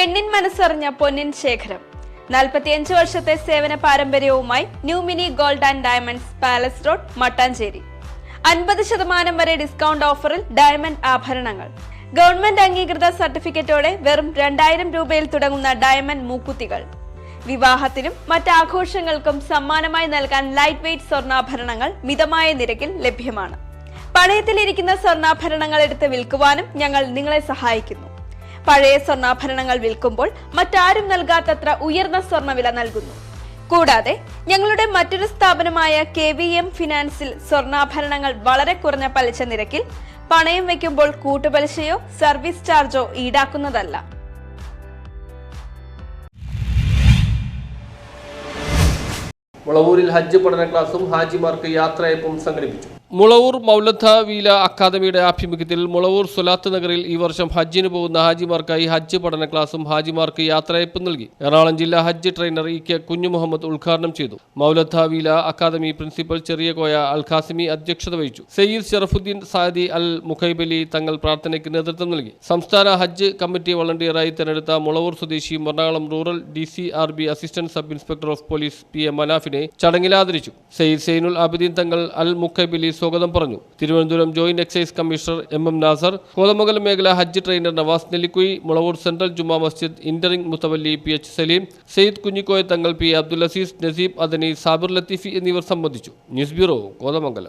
പെണ്ണിൻ മനസ്സറിഞ്ഞ പൊന്നിൻ ശേഖരം 45 വർഷത്തെ സേവന പാരമ്പര്യവുമായി new mini gold and diamonds palace road Mattancherry 50% വരെ ഡിസ്കൗണ്ട് ഓഫറിൽ ഡയമണ്ട് ആഭരണങ്ങൾ ഗവൺമെന്റ് അംഗീകൃത സർട്ടിഫിക്കറ്റോടെ വെറും 2000 രൂപയിൽ തുടങ്ങുന്ന ഡയമണ്ട് മൂക്കുത്തികൾ വിവാഹത്തിനും മറ്റാഘോഷങ്ങൾക്കും സമ്മാനമായി നൽകാൻ ലൈറ്റ് വെയ്റ്റ് സ്വർണ്ണാഭരണങ്ങൾ മിതമായ നിരക്കിൽ ലഭ്യമാണ്. പണയത്തിലിരിക്കുന്ന സ്വർണ്ണാഭരണങ്ങൾ എടുത്ത് വിൽക്കുവാനും ഞങ്ങൾ നിങ്ങളെ സഹായിക്കുന്നു. പഴയ സ്വർണ്ണാഭരണങ്ങൾ വിൽക്കുമ്പോൾ മറ്റാരും നൽകാത്തത്ര ഉയർന്ന സ്വർണ്ണവില നൽകുന്നു. കൂടാതെ ഞങ്ങളുടെ മറ്റൊരു സ്ഥാപനമായ KVM ഫിനാൻസിൽ സ്വർണ്ണാഭരണങ്ങൾ വളരെ കുറഞ്ഞ പലിശ നിരക്കിൽ പണയം വയ്ക്കുമ്പോൾ കൂട്ടുപലിശയോ സർവീസ് ചാർജോ ഈടാക്കുന്നതല്ല. മുളവൂരിൽ ഹജ്ജ് പഠന ക്ലാസും ഹാജിമാർക്ക് യാത്രയയപ്പും സംഘടിപ്പിച്ചു. മുളവൂർ മൗലദ വീല അക്കാദമിയുടെ ആഭിമുഖ്യത്തിൽ മുളവൂർ സ്വലാത്ത് നഗറിൽ ഈ വർഷം ഹജ്ജിന് പോകുന്ന ഹാജിമാർക്കായി ഹജ്ജ് പഠന ക്ലാസും ഹാജിമാർക്ക് യാത്രയയപ്പും നൽകി. എറണാകുളം ജില്ലാ ഹജ്ജ് ട്രെയിനർ EK കുഞ്ഞു മുഹമ്മദ് ഉദ്ഘാടനം ചെയ്തു. മൗലദ വീല അക്കാദമി പ്രിൻസിപ്പൽ ചെറിയ കോയ അൽ ഖാസിമി അധ്യക്ഷത വഹിച്ചു. സയ്യിദ് ഷറഫുദ്ദീൻ സാദി അൽ മുഖൈബലി തങ്ങൾ പ്രാർത്ഥനയ്ക്ക് നേതൃത്വം നൽകി. സംസ്ഥാന ഹജ്ജ് കമ്മിറ്റി വളണ്ടിയറായി തെരഞ്ഞെടുത്ത മുളവൂർ സ്വദേശിയും Ernakulam rural DCRB assistant sub inspector of police PM മനാഫിനെ ചടങ്ങിൽ ആദരിച്ചു. സയ്യിദ് സൈനുൽ ആബിദീൻ തങ്ങൾ അൽ മുഖൈബലി സ്വാഗതം പറഞ്ഞു. Thiruvananthapuram joint excise commissioner MM Nasar, Kothamangalam മേഖല ഹജ്ജ് ട്രെയിനർ നവാസ് നെല്ലിക്കുയി, മുളവൂർ സെൻട്രൽ ജുമാ മസ്ജിദ് ഇന്ററിംഗ് മുത്തവല്ലി PH സലീം, സയ്യിദ് കുഞ്ഞിക്കോയ തങ്ങൾ P അബ്ദുൽ അസീസ്, നസീബ് അദനി, സാബിർ ലത്തീഫി എന്നിവർ സംബന്ധിച്ചു. News bureau, Kothamangalam.